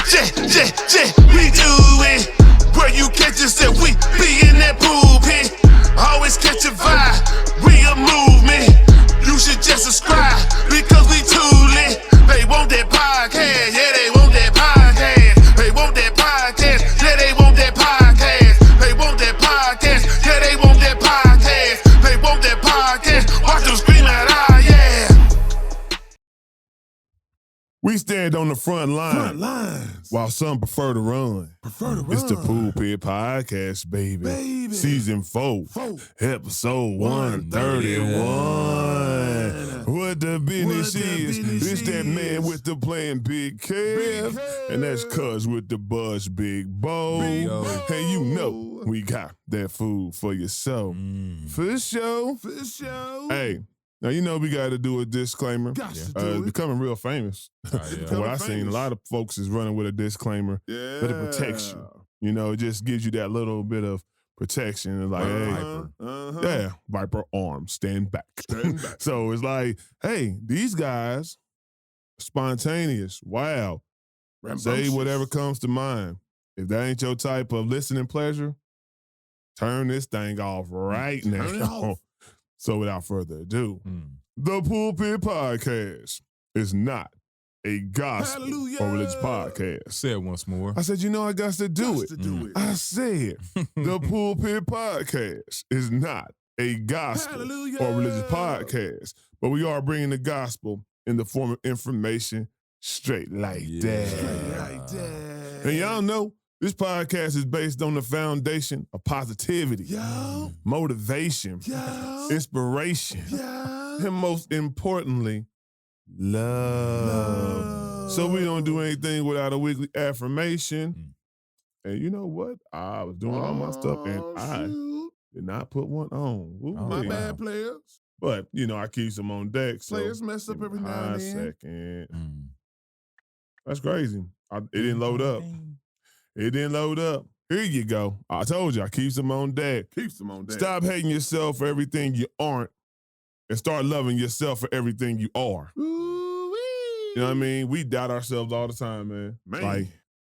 we do it. Where you catch us that we be in that pool pit. Always catch a vibe, we a movement. You should just subscribe because we too lit. They want that podcast, yeah, they want that podcast. They want that podcast, yeah, they want that podcast. They want that podcast, yeah, they want that podcast. They want that podcast, watch them scream out, ah, yeah. We stand on the front lines while some prefer to run. It's the Pulpit Podcast, baby. Season 4, episode 131. What the business is, it's that man with the plan Big Kev, and that's Cuz with the buzz Big Bo. And you know we got that food for your soul. For sure. Hey. Now, you know we got to do a disclaimer. Becoming real famous. From what I've seen, a lot of folks is running with a disclaimer. But it protects you. You know, it just gives you that little bit of protection. It's like, hey, Viper arms, stand back. So it's like, hey, these guys, spontaneous, wow. Say whatever comes to mind. If that ain't your type of listening pleasure, turn this thing off right now. So without further ado, the Pulpit Podcast is not a gospel or religious podcast. Say it once more. I said, you know, I got to do it. I said, the Pulpit Podcast is not a gospel or religious podcast, but we are bringing the gospel in the form of information straight like that. And y'all know, this podcast is based on the foundation of positivity, motivation, inspiration, and most importantly, love. So we don't do anything without a weekly affirmation. And you know what? I was doing all my stuff and I did not put one on. My bad, players. But, you know, I keep them on deck. So Players mess up every now and then. Second. That's crazy. It didn't load up. It didn't load up. Here you go. I told you, I keep them on deck. Stop hating yourself for everything you aren't and start loving yourself for everything you are. Ooh-wee. You know what I mean? We doubt ourselves all the time, man. Like,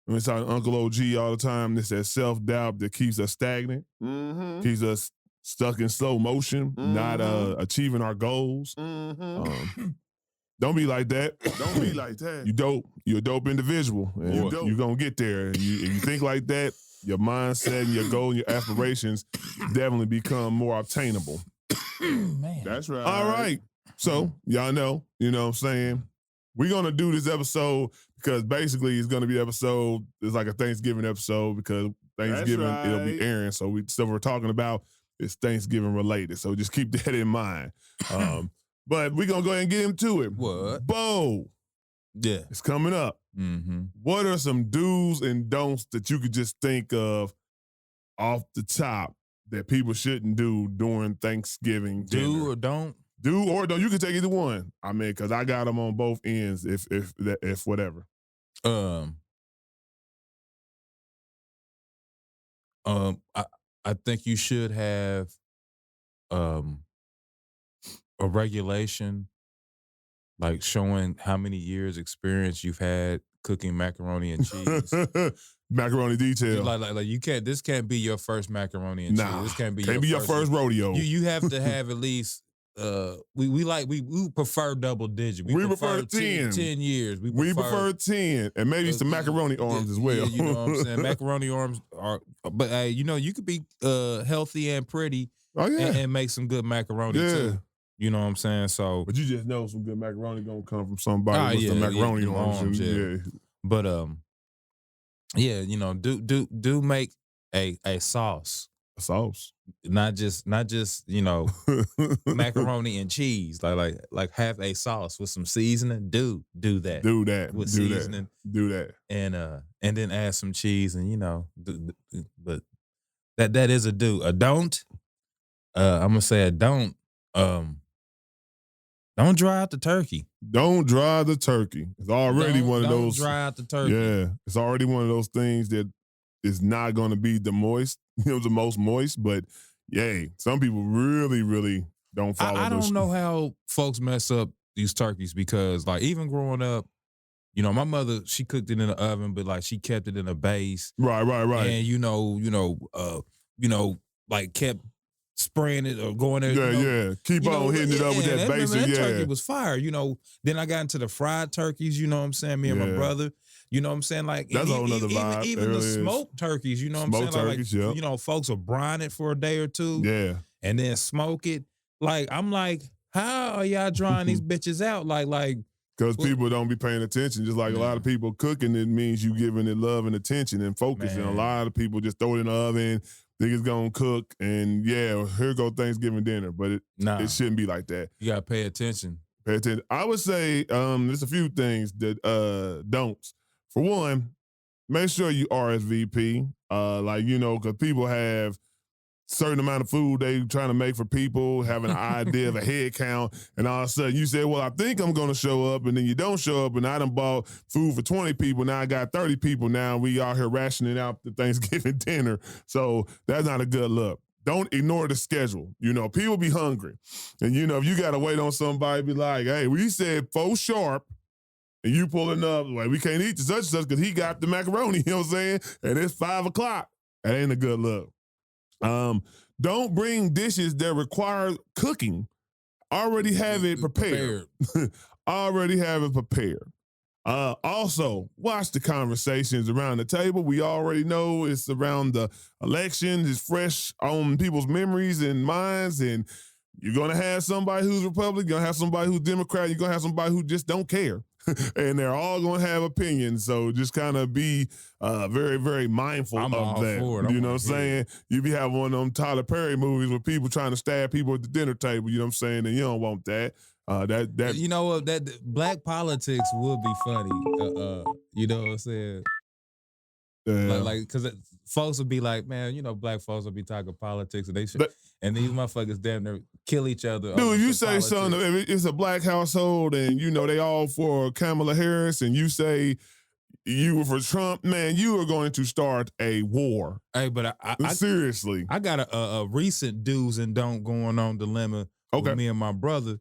we saw Uncle OG all the time. It's that self-doubt that keeps us stagnant, keeps us stuck in slow motion, not achieving our goals. Don't be like that. Don't be like that. You dope. You're a dope individual. And you're going to get there. And you think like that, your mindset and your goal and your aspirations definitely become more obtainable. Man. That's right. All right. So, y'all know, you know what I'm saying? We're going to do this episode because basically it's going to be it's like a Thanksgiving episode because Thanksgiving, it'll be airing. So stuff we're talking about is Thanksgiving related. So just keep that in mind. But we're going to go ahead and get into it. What? Bo. Yeah. It's coming up. What are some do's and don'ts that you could just think of off the top that people shouldn't do during Thanksgiving dinner? Do or don't? Do or don't. You can take either one. I mean, because I got them on both ends if whatever. I think you should have a regulation like showing how many years experience you've had cooking macaroni and cheese. Macaroni detail. Like you can't. This can't be your first macaroni and cheese. This can't be your first rodeo. You have to have at least. We prefer double digit. We prefer 10 years. We prefer 10 and maybe some macaroni arms as well. Yeah, you know what I'm saying. Macaroni arms are, but you know you could be healthy and pretty. Oh yeah, and make some good macaroni too. You know what I'm saying? So, but you just know some good macaroni gonna come from somebody with some macaroni arms. But you know, do make a sauce. A sauce. Not just you know macaroni and cheese. Like have a sauce with some seasoning. Do that. Do that with do seasoning. That. Do that. And then add some cheese and you know. But that is a do. A don't. I'm gonna say a don't. Don't dry out the turkey. Don't dry the turkey. It's already one of those. Don't dry out the turkey. Yeah, it's already one of those things that is not going to be the most moist. But yay, some people really, really don't follow. I don't know how folks mess up these turkeys because, like, even growing up, You know, my mother, she cooked it in the oven, but like she kept it in a base. Right. And like kept spraying it or going there. Yeah. Keep on hitting it up with that basic. That turkey was fire. You know, then I got into the fried turkeys. You know what I'm saying? Me and my brother. You know what I'm saying? Like that's a whole nother vibe. Even the smoked turkeys. You know what I'm saying? Turkeys, like you know, folks will brine it for a day or two. Yeah. And then smoke it. Like I'm like, how are y'all drying these bitches out? Like. Because people don't be paying attention. Just like a lot of people cooking, it means you giving it love and attention and focus. And a lot of people just throw it in the oven, think it's gonna cook, and here go Thanksgiving dinner. But it shouldn't be like that. You gotta pay attention. Pay attention. I would say there's a few things that don'ts. For one, make sure you RSVP. Because people have certain amount of food they trying to make for people, having an idea of a head count, and all of a sudden you say, well, I think I'm going to show up, and then you don't show up, and I done bought food for 20 people, now I got 30 people, now we out here rationing out the Thanksgiving dinner, so that's not a good look. Don't ignore the schedule. You know, people be hungry, and you know, if you got to wait on somebody, be like, hey, we said 4 sharp, and you pulling up, like, we can't eat the such and such because he got the macaroni, you know what I'm saying, and it's 5 o'clock. That ain't a good look. Don't bring dishes that require cooking. Already have it prepared. Already have it prepared. Also, watch the conversations around the table. We already know it's around the elections. It's fresh on people's memories and minds. And you're going to have somebody who's Republican. You're going to have somebody who's Democrat. You're going to have somebody who just don't care. And they're all going to have opinions. So just kind of be very, very mindful of that. You know what I'm saying? You be having one of them Tyler Perry movies with people trying to stab people at the dinner table. You know what I'm saying? And you don't want that. That you know what? That black politics would be funny. You know what I'm saying? Like, because folks would be like, man, you know, black folks would be talking politics, and they should, and these motherfuckers damn near kill each other. Dude, if you say something, if it's a black household, and you know they all for Kamala Harris, and you say you were for Trump, man, you are going to start a war. Hey, but seriously, I got a recent do's and don't going on dilemma with me and my brother.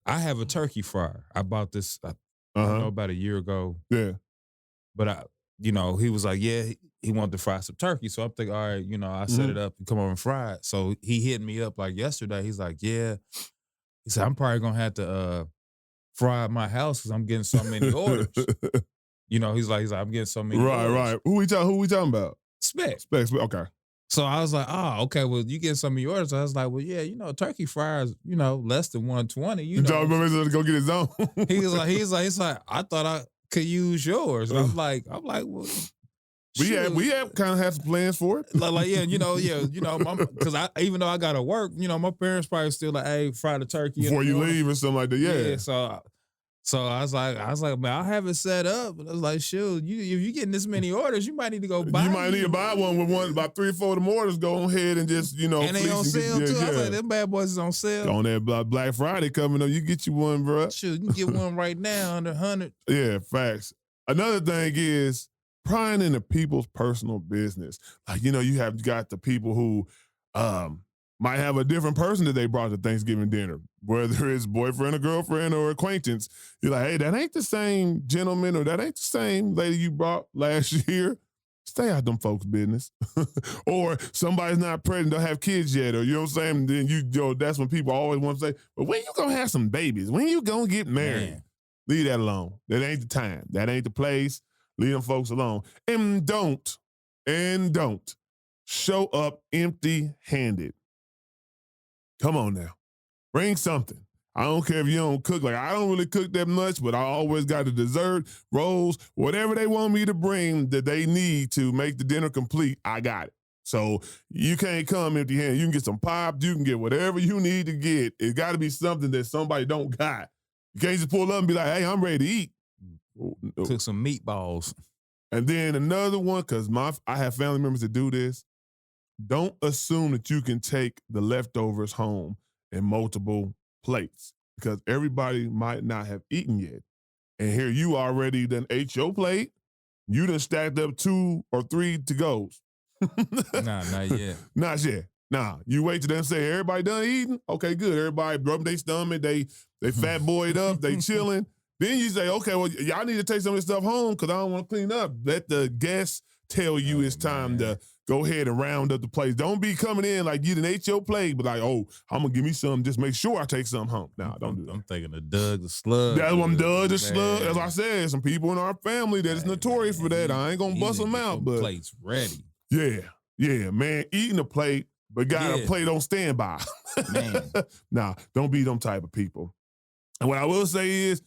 I have a turkey fryer. I bought this, I don't know, about a year ago. Yeah, but you know, he was like, yeah, he wanted to fry some turkey. So I'm thinking, all right, you know, I set it up and come over and fry it. So he hit me up like yesterday. He's like, yeah. He said, I'm probably going to have to fry at my house because I'm getting so many orders. You know, he's like, I'm getting so many orders. Right. Who we talking about? Spec. Okay. So I was like, oh, okay, well, you get some of yours. I was like, well, yeah, you know, turkey fryers, you know, less than 120. You know, to go get his own. He's like, I thought I could use yours. And I'm like, well, we have kind of had some plans for it. Like yeah, you know, because even though I gotta work, you know, my parents probably still like, hey, fry the turkey before you leave or something like that. Yeah. So I was like, man, I'll have it set up. And I was like, shoot, if you getting this many orders, you might need to go buy. You might need to buy one with about 3 or 4 of them orders. Go ahead and just, you know, and they on sale too. I was like, them bad boys is on sale. On that Black Friday coming up, you get you one, bro. Shoot, you can get one right now under 100. Yeah, facts. Another thing is prying into people's personal business. Like, you know, you have got the people who might have a different person that they brought to Thanksgiving dinner, whether it's boyfriend or girlfriend or acquaintance. You're like, hey, that ain't the same gentleman or that ain't the same lady you brought last year. Stay out them folks' business. Or somebody's not pregnant, don't have kids yet, or you know what I'm saying? Then that's when people always want to say, but when you gonna have some babies? When you gonna get married? Man. Leave that alone. That ain't the time. That ain't the place. Leave them folks alone. And don't show up empty-handed. Come on now. Bring something. I don't care if you don't cook. Like, I don't really cook that much, but I always got the dessert, rolls, whatever they want me to bring that they need to make the dinner complete, I got it. So you can't come empty-handed. You can get some pop. You can get whatever you need to get. It's got to be something that somebody don't got. You can't just pull up and be like, hey, I'm ready to eat. Cook some meatballs. And then another one, because I have family members that do this. Don't assume that you can take the leftovers home in multiple plates because everybody might not have eaten yet. And here you already done ate your plate. You done stacked up 2 or 3 to-goes. Nah, not yet. Not yet. Nah, you wait till them say, everybody done eating? Okay, good. Everybody rubbing their stomach. They fat boyed up. They chilling. Then you say, okay, well, y'all need to take some of this stuff home because I don't want to clean up. Let the guests tell you it's time to go ahead and round up the place. Don't be coming in like you done ate your plate, but like, oh, I'm gonna give me some. Just make sure I take some home. Nah, don't do that. I'm thinking of Doug the Slug. That's what I'm Doug the Man. Slug. As I said, some people in our family that is notorious for that. I ain't gonna bust them out, but plates ready. yeah, man, eating a plate, but got a plate on standby. Man. Nah, don't be them type of people. And what I will say is,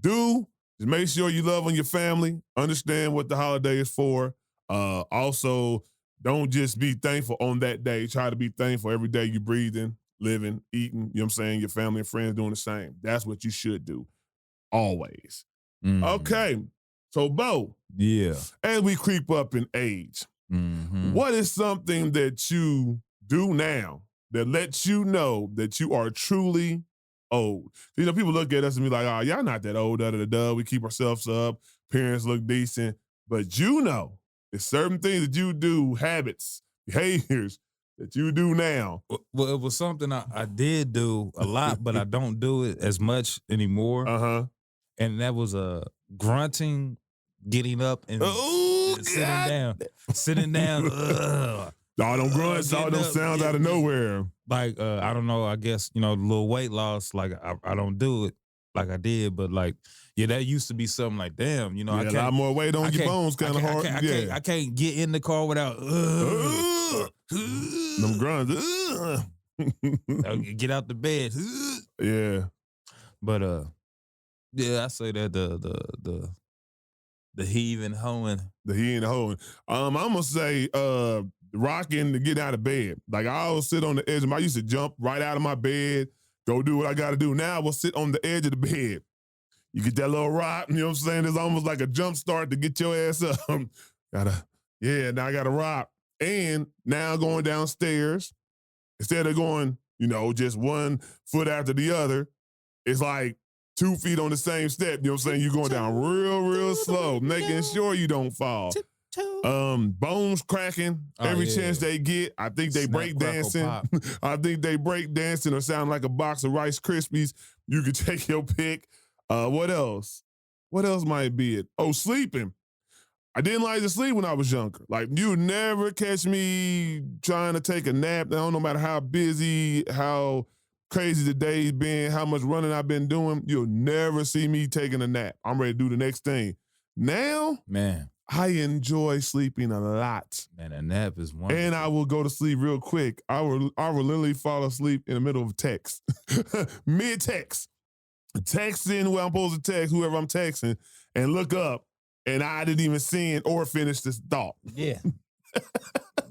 just make sure you love on your family. Understand what the holiday is for. Also, don't just be thankful on that day. Try to be thankful every day you breathing, living, eating. You know what I'm saying? Your family and friends doing the same. That's what you should do. Always. Okay. So, Bo. Yeah. As we creep up in age, what is something that you do now that lets you know that you are truly old? You know, people look at us and be like, oh, y'all not that old, We keep ourselves up. Parents look decent. But you know, there's certain things that you do, habits, behaviors that you do now. Well, it was something I did do a lot, but I don't do it as much anymore. And that was grunting, getting up and sitting down. All them grunts, all them sounds out of nowhere. Like, I don't know, I guess, you know, the little weight loss, like I don't do it like I did, but like, yeah, that used to be something like, damn, you know, I can't. A lot more weight on your bones, kind of hard. I can't get in the car without them grunts. Get out the bed. Yeah. But yeah, I say that the heaving, hoeing. The heaving and hoeing. I'm gonna say rocking to get out of bed. Like I always sit on the edge I used to jump right out of my bed, go do what I gotta do. Now I will sit on the edge of the bed. You get that little rock, you know what I'm saying? It's almost like a jump start to get your ass up. Now I gotta rock. And now going downstairs, instead of going, you know, just one foot after the other, it's like 2 feet on the same step. You know what I'm saying? You're going down real slow, making sure you don't fall. Bones cracking every chance they get. I think they break dancing. I think they break dancing or sound like a box of Rice Krispies. You can take your pick. What else? What else might be it? Oh, sleeping. I didn't like to sleep when I was younger. Like, you would never catch me trying to take a nap. No matter how busy, how crazy the day's been, how much running I've been doing, you'll never see me taking a nap. I'm ready to do the next thing. Now, man, I enjoy sleeping a lot. Man, a nap is wonderful. And I will go to sleep real quick. I will literally fall asleep in the middle of text. Mid-text. Texting who I'm supposed to text, whoever I'm texting, and look up, and I didn't even see it or finish this thought. Yeah.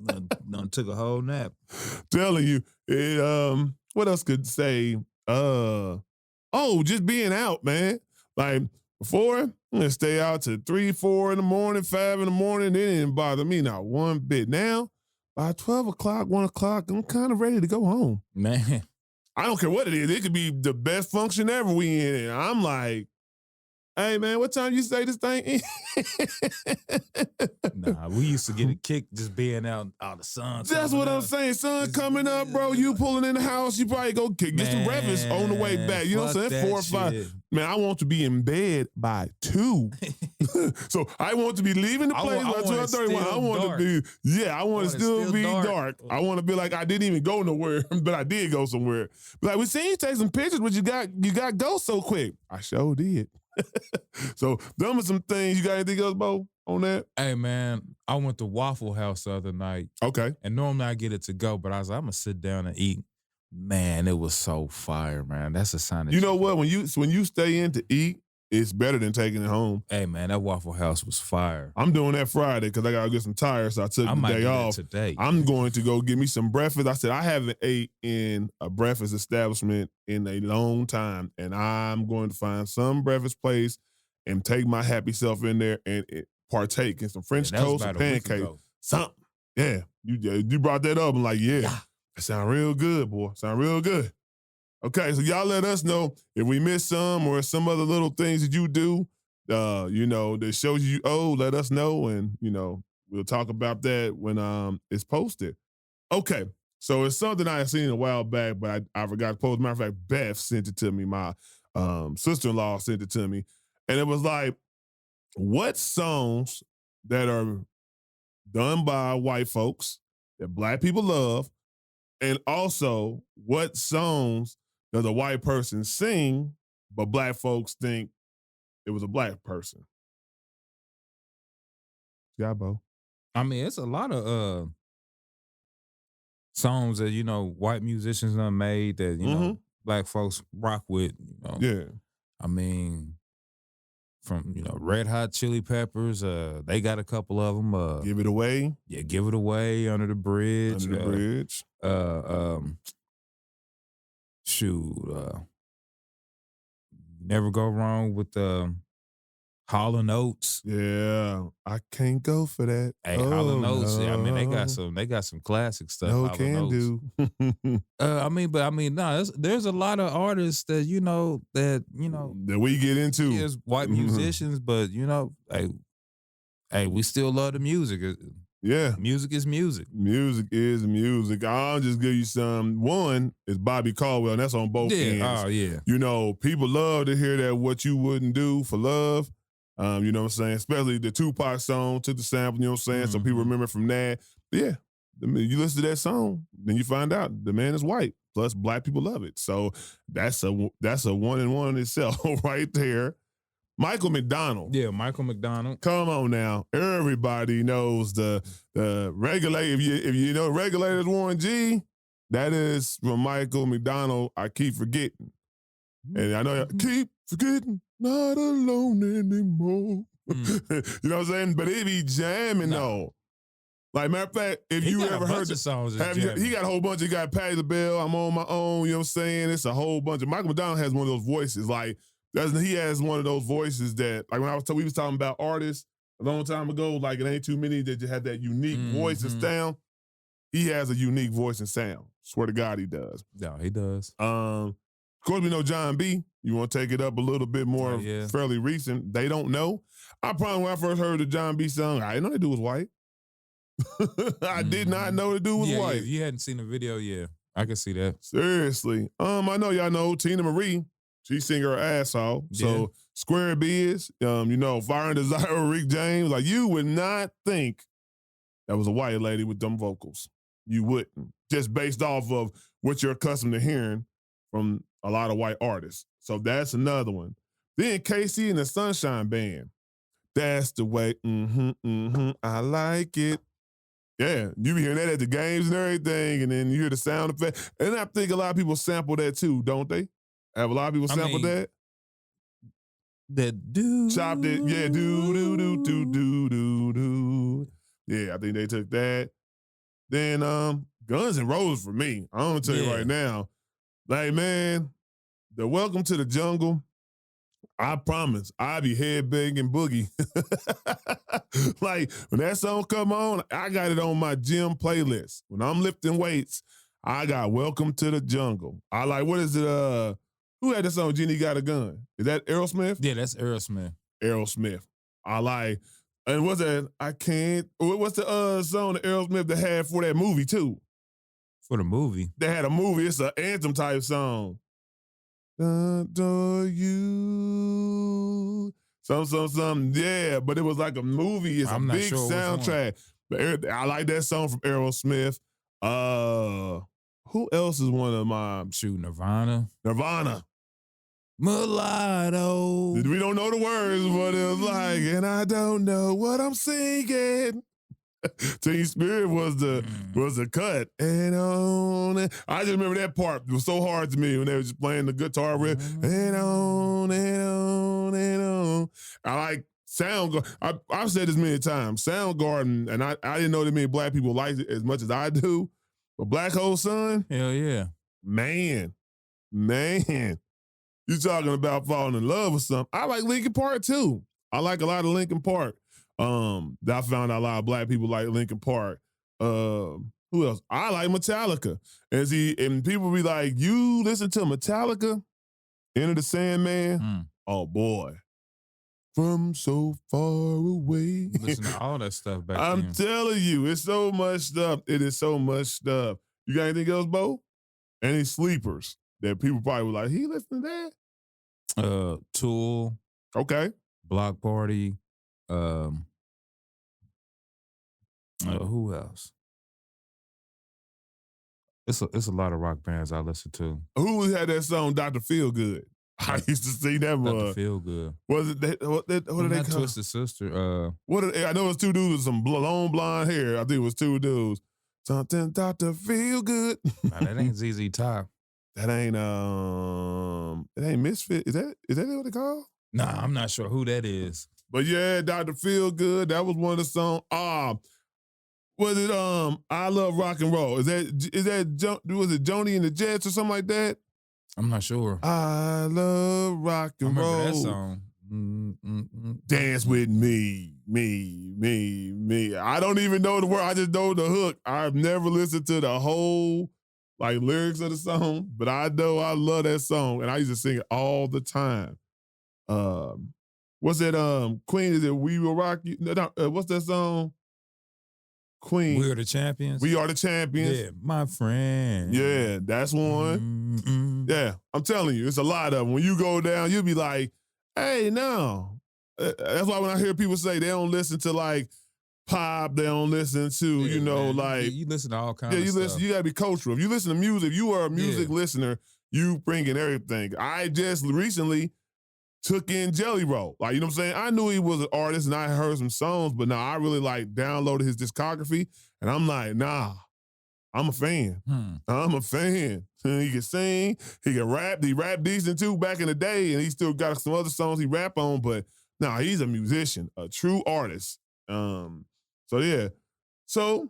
Done took a whole nap. Telling you, what else could say? Just being out, man. Like before, I'm gonna stay out to 3, 4 in the morning, 5 in the morning. It didn't bother me not one bit. Now, by 12 o'clock, 1 o'clock, I'm kind of ready to go home. Man. I don't care what it is. It could be the best function ever we in. And I'm like, hey, man, what time you say this thing? Nah, we used to get a kick just being out the sun. That's what I'm saying. Sun coming up, bro. You pulling in the house, you probably go get some breakfast on the way back. You know what I'm saying? 4 or 5. Man, I want to be in bed by 2. So I want to be leaving the place by 2:31. I want to still be dark. I want to be like, I didn't even go nowhere, but I did go somewhere. But like, we seen you take some pictures, but you got go so quick. I sure did. So them are some things. You got anything else, Bo, on that? Hey, man, I went to Waffle House the other night. Okay. And normally I get it to go, but I was like, I'm going to sit down and eat. Man, it was so fire, man. That's a sign. You know what? When you stay in to eat, it's better than taking it home. Hey, man, that Waffle House was fire. I'm doing that Friday because I got to get some tires, so I took the day off. Today. I'm going to go get me some breakfast. I said I haven't ate in a breakfast establishment in a long time, and I'm going to find some breakfast place and take my happy self in there and partake in some French toast, some pancakes, something. Yeah, you brought that up. I'm like, yeah, that sound real good, boy. Sound real good. Okay, so y'all let us know if we missed some or some other little things that you do, that shows you old, let us know, and, we'll talk about that when it's posted. Okay, so it's something I had seen a while back, but I forgot to post. Matter of fact, Beth sent it to me. My sister-in-law sent it to me. And it was like, what songs that are done by white folks that black people love, and also what songs does a white person sing, but black folks think it was a black person? Bo. I mean, it's a lot of songs that, white musicians done made that, know, black folks rock with, Yeah. I mean, from, Red Hot Chili Peppers, they got a couple of them. Give It Away. Yeah, Give It Away, Under the Bridge. Under the Bridge. Never go wrong with Hall & Oates. Yeah, I can't go for that. Hey, Hall & Oates. Yeah, I mean, they got some classic stuff. No Hall & can Oates. do. No, there's a lot of artists that that we get into. Is white musicians, but hey, we still love the music. Yeah, music is music. Music is music. I'll just give you some. One is Bobby Caldwell, and that's on both ends. Oh yeah. People love to hear that "What You Wouldn't Do for Love." You know what I'm saying? Especially the Tupac song, took the sample, you know what I'm saying? So people remember from that. But yeah, you listen to that song, then you find out the man is white. Plus, black people love it. So that's a one and one in itself right there. Michael McDonald. Yeah, Michael McDonald. Come on now. Everybody knows the regulator. If you know Regulators Warren G, that is from Michael McDonald. I keep forgetting. And I know keep forgetting. Not alone anymore. You know what I'm saying? But it be jamming though. Like, matter of fact, if he you got ever a heard bunch the of songs, he got a whole bunch. He got Patti LaBelle, I'm on my own. You know what I'm saying? It's a whole bunch of. Michael McDonald has one of those voices. Like, he has one of those voices that, like, when we was talking about artists a long time ago, like, it ain't too many that just have that unique voice and sound. He has a unique voice and sound. Swear to God, he does. Yeah, he does. Of course, we know John B. You want to take it up a little bit more, fairly recent. They Don't Know. I probably, when I first heard the John B. song, I didn't know that dude was white. I did not know the dude was white. Yeah, if you hadn't seen the video, I can see that. Seriously. I know y'all know Tina Marie. She sing her ass off. So Square Biz, Fire and Desire, Rick James. Like, you would not think that was a white lady with them vocals. You wouldn't. Just based off of what you're accustomed to hearing from a lot of white artists. So that's another one. Then KC and the Sunshine Band. That's the way, I like it. Yeah, you be hearing that at the games and everything, and then you hear the sound effect. And I think a lot of people sample that too, don't they? Have a lot of people sample that? That do. Chopped it, yeah, do. Yeah, I think they took that. Then Guns N' Roses for me. I'm gonna tell you right now. Like, man, the Welcome to the Jungle, I promise, I be headbanging boogie. Like, when that song come on, I got it on my gym playlist. When I'm lifting weights, I got Welcome to the Jungle. I like, what is it? Who had that song, Jenny Got a Gun? Is that Aerosmith? Yeah, that's Aerosmith. Aerosmith. I like, and what's that? What's the song that Aerosmith that had for that movie too? For the movie? They had a movie. It's an anthem type song. Adore you. Something. Yeah, but it was like a movie. It's a big soundtrack. But I like that song from Aerosmith. Who else is one of my Nirvana? Mulatto. We don't know the words, but it was like, and I don't know what I'm singing. Teen Spirit was the cut. And on. I just remember that part. It was so hard to me when they were just playing the guitar riff. And on, and on, and on. I like Soundgarden. I've said this many times. Soundgarden, and I didn't know that many black people liked it as much as I do. But Black Hole Sun? Hell yeah. Man. You talking about falling in love with something. I like Linkin Park too. I like a lot of Linkin Park. I found out a lot of black people like Linkin Park. Who else? I like Metallica. And people be like, you listen to Metallica? Enter the Sandman? Oh boy. From so far away. Listen to all that stuff back I'm telling you, it's so much stuff. It is so much stuff. You got anything else, Bo? Any sleepers that people probably were like, he listened to that? Tool. Okay. Block Party. Who else? It's a lot of rock bands I listen to. Who had that song, Dr. Feelgood? I used to see that Dr. one. Feelgood. Was it what do they call? Twisted Sister. I know it's two dudes with some long blonde hair. I think it was two dudes. Something Dr. Feelgood. Nah, that ain't ZZ Top. That ain't it ain't Misfit. Is that what they call? Nah, I'm not sure who that is. But yeah, Dr. Feelgood. That was one of the songs. Was it I Love Rock and Roll? Was it Joni and the Jets or something like that? I'm not sure. I love rock I and remember roll. that song. Dance with me. I don't even know the word. I just know the hook. I've never listened to the whole lyrics of the song, but I know I love that song, and I used to sing it all the time. What's that? Queen, is it We Will Rock You? No, what's that song? Queen. We Are the Champions. We Are the Champions. Yeah, my friend. Yeah, that's one. Mm-mm. Yeah, I'm telling you, it's a lot of them. When you go down, you'll be like, hey, no. That's why when I hear people say they don't listen to pop, they don't listen to, you listen to all kinds of stuff. Listen, you gotta be cultural. If you listen to music, if you are a music listener, you bring in everything. I just recently took in Jelly Roll. You know what I'm saying? I knew he was an artist and I heard some songs, but now I really downloaded his discography and I'm like, nah, I'm a fan. I'm a fan. He can sing, he can rap. He rapped decent too back in the day, and he still got some other songs he rap on, but nah, he's a musician, a true artist. So yeah. So,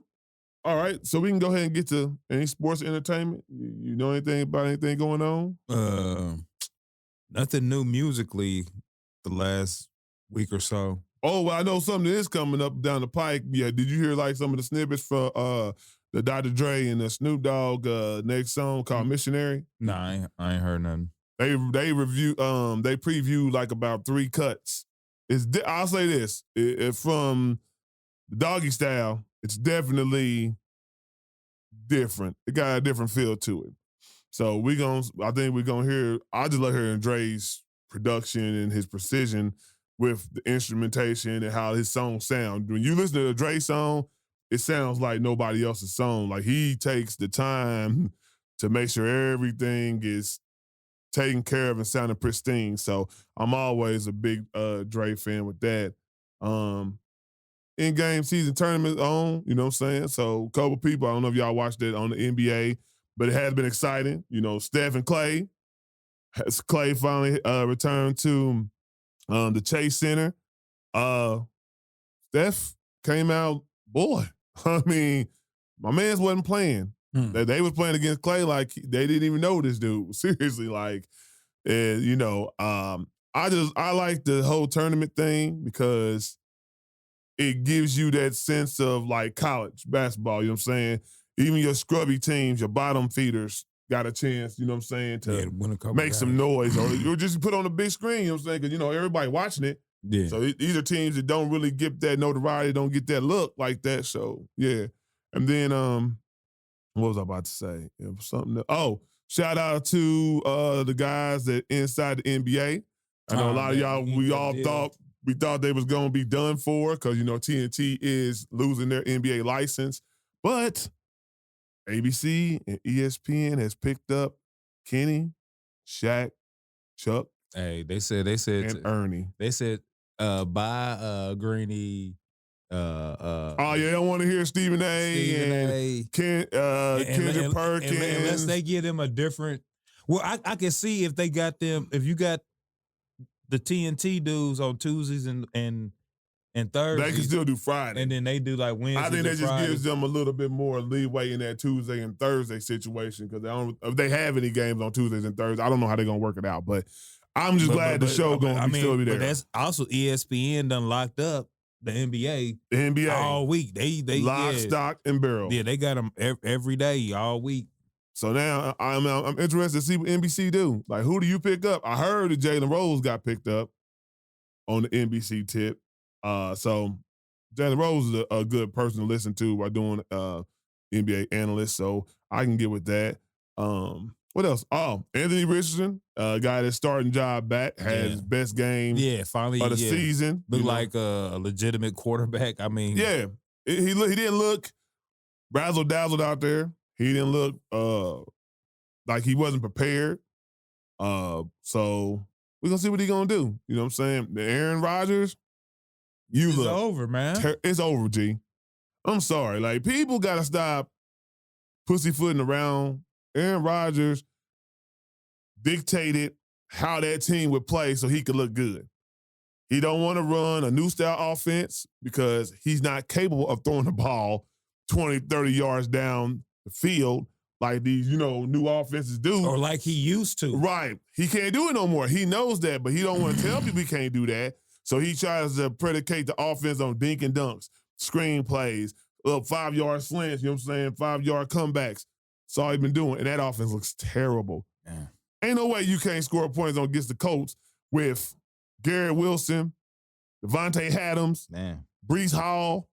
all right. So we can go ahead and get to any sports entertainment. You know anything about anything going on? Nothing new musically the last week or so. Oh, well, I know something is coming up down the pike. Yeah, did you hear some of the snippets for the Dr. Dre and the Snoop Dogg next song called Missionary? Nah, I ain't heard nothing. They previewed about 3 cuts. I'll say this, from the Doggy Style, it's definitely different. It got a different feel to it. So I think we're gonna hear. I just like hearing Dre's production and his precision with the instrumentation and how his songs sound. When you listen to a Dre song, it sounds like nobody else's song. He takes the time to make sure everything is taken care of and sounding pristine. So I'm always a big Dre fan with that. In-game season tournament on, you know what I'm saying? So a couple people, I don't know if y'all watched it on the NBA, but it has been exciting. Steph and Clay. Clay finally returned to the Chase Center. Steph came out, boy. I mean, my mans wasn't playing. They was playing against Clay like they didn't even know this dude. Seriously, I like the whole tournament thing because it gives you that sense of college basketball, you know what I'm saying? Even your scrubby teams, your bottom feeders got a chance, you know what I'm saying, to make some noise or just put on the big screen, you know what I'm saying? Because, everybody watching it. Yeah. So these are teams that don't really get that notoriety, don't get that look like that. So, yeah. And then, what was I about to say? It was something shout out to the guys that inside the NBA. I know a lot of y'all, we thought they was going to be done for because, TNT is losing their NBA license. But ABC and ESPN has picked up Kenny, Shaq, Chuck. Hey, they said and Ernie. They said buy Greeny. They don't want to hear Stephen A. and Kendrick Perkins. Unless they give them a different. Well, I can see if they got them. If you got the TNT dudes on Tuesdays and Thursdays, they can still do Friday, and then they do Wednesdays. I think that just gives them a little bit more leeway in that Tuesday and Thursday situation because if they have any games on Tuesdays and Thursdays, I don't know how they're gonna work it out. But I'm just glad the show still be there. But that's also ESPN done locked up the NBA. All week. They lock, stock, and barrel. Yeah, they got them every day, all week. So now I'm interested to see what NBC do. Who do you pick up? I heard that Jalen Rose got picked up on the NBC tip. So Jalen Rose is a good person to listen to while doing NBA analyst. So I can get with that. What else? Oh, Anthony Richardson, a guy that's starting job back, had his best game finally of the season. Looked like a legitimate quarterback. I mean, yeah, he didn't look razzle dazzled out there. He didn't look like he wasn't prepared. So we're gonna see what he's gonna do. You know what I'm saying? Aaron Rodgers, it's over, man. It's over, G. I'm sorry. Like, people gotta stop pussyfooting around. Aaron Rodgers dictated how that team would play so he could look good. He don't want to run a new style offense because he's not capable of throwing the ball 20, 30 yards down the field like these, new offenses do. Or like he used to. Right. He can't do it no more. He knows that, but he don't want to tell people he can't do that. So he tries to predicate the offense on dink and dunks, screen plays, little 5-yard slants, 5-yard comebacks. That's all he's been doing. And that offense looks terrible. Yeah. Ain't no way you can't score points against the Colts with Garrett Wilson, Devontae Adams, Breece Hall.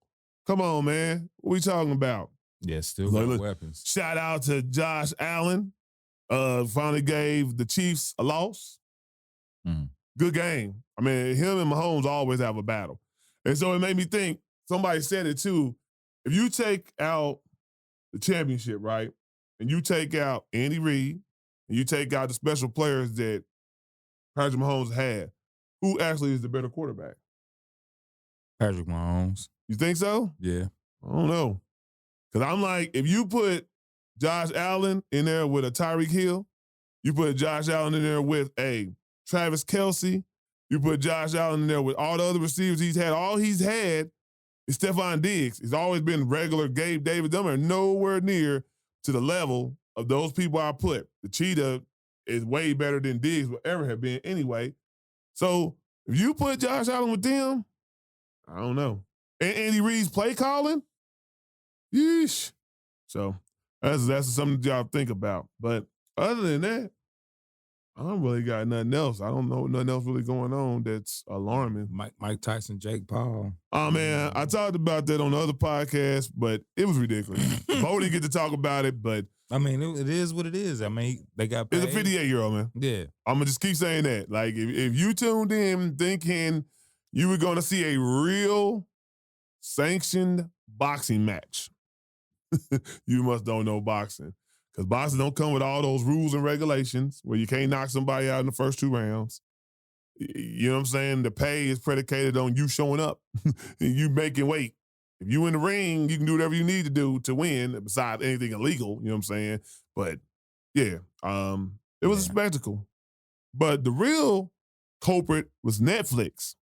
Come on, man. What we talking about? Yeah, still got weapons. Shout out to Josh Allen. Finally gave the Chiefs a loss. Good game. I mean, him and Mahomes always have a battle. And so it made me think, somebody said it too, if you take out the championship, right, and you take out Andy Reid, and you take out the special players that Patrick Mahomes had, who actually is the better quarterback? Patrick Mahomes. You think so? Yeah. I don't know. Because I'm like, if you put Josh Allen in there with a Tyreek Hill, you put Josh Allen in there with a Travis Kelce, you put Josh Allen in there with all the other receivers he's had. All he's had is Stephon Diggs. He's always been regular Gabe Davis. Them are nowhere near to the level of those people I put. The Cheetah is way better than Diggs will ever have been anyway. So if you put Josh Allen with them, I don't know. And Andy Reid's play calling, yeesh. So that's something y'all think about. But other than that, I don't really got nothing else. I don't know nothing else really going on that's alarming. Mike Tyson, Jake Paul. Oh, man, I talked about that on the other podcast, but it was ridiculous. Bo didn't get to talk about it, but I mean, it is what it is. I mean, they got paid. It's a 58-year-old, man. Yeah. I'm going to just keep saying that. Like, if you tuned in thinking you were going to see a real sanctioned boxing match, you must don't know boxing. Because boxing don't come with all those rules and regulations where you can't knock somebody out in the first 2 rounds. You know what I'm saying? The pay is predicated on you showing up and you making weight. If you in the ring, you can do whatever you need to do to win, besides anything illegal. You know what I'm saying? But yeah, it was a spectacle. But the real culprit was Netflix.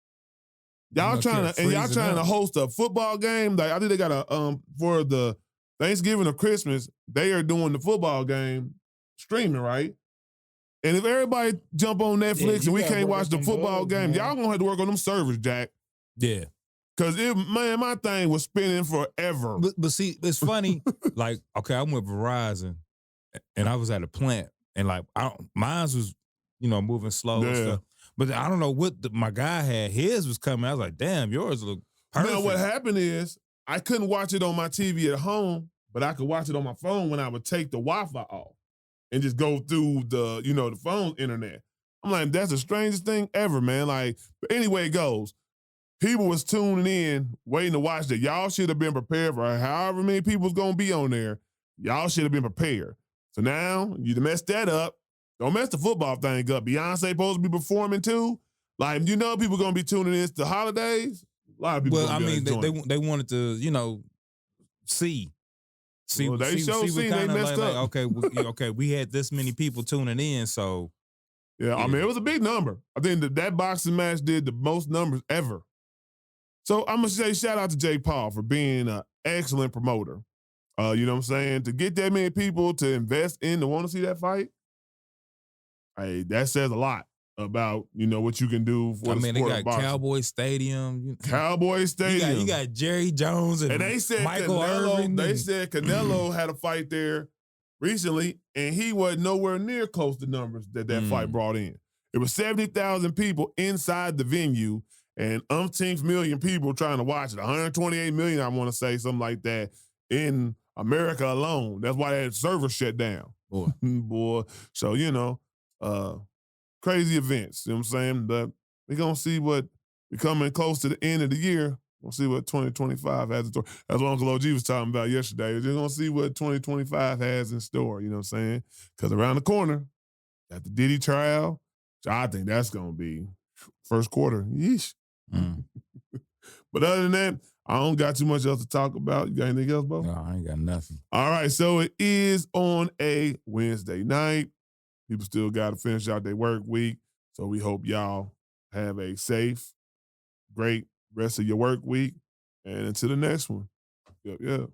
Y'all trying to host a football game. Like, I think they got a for the Thanksgiving or Christmas, they are doing the football game streaming, right? And if everybody jump on Netflix and we can't watch the football game, y'all gonna have to work on them servers, Jack. Yeah. Cause my thing was spinning forever. But see, it's funny. Like, okay, I'm with Verizon, and I was at a plant, and like, mine was, moving slow and stuff. But I don't know what my guy had. His was coming. I was like, damn, yours look perfect. Now, what happened is I couldn't watch it on my TV at home, but I could watch it on my phone when I would take the Wi-Fi off and just go through the, the phone internet. I'm like, that's the strangest thing ever, man. Like, but anyway it goes. People was tuning in, waiting to watch that. Y'all should have been prepared for however many people's gonna be on there. Y'all should have been prepared. So now you messed that up. Don't mess the football thing up. Beyonce supposed to be performing too. Like, people gonna be tuning in to the holidays. A lot of people. Well, I mean, they wanted to, see. Well, they messed up. Like, okay, we had this many people tuning in, so yeah. I mean, it was a big number. I think that boxing match did the most numbers ever. So I'm gonna say shout out to Jake Paul for being an excellent promoter. You know what I'm saying? To get that many people to invest in to want to see that fight, hey, that says a lot about, what you can do for the sport they of got boxing. Cowboy Stadium. Cowboy Stadium. You got Jerry Jones and they said Michael Irvin. They said Canelo had a fight there recently, and he wasn't nowhere near close to numbers that fight brought in. It was 70,000 people inside the venue and umpteenth million people trying to watch it. 128 million, I want to say, something like that, in America alone. That's why that server shut down. Boy. Boy. So, crazy events, you know what I'm saying? But we're going to see what, we're coming close to the end of the year. We'll see what 2025 has in store. That's what Uncle OG was talking about yesterday. We're going to see what 2025 has in store, you know what I'm saying? Because around the corner, got the Diddy trial. So I think that's going to be first quarter. Yeesh. Mm. But other than that, I don't got too much else to talk about. You got anything else, Bo? No, I ain't got nothing. All right, so it is on a Wednesday night. People still got to finish out their work week. So we hope y'all have a safe, great rest of your work week. And until the next one. Yep.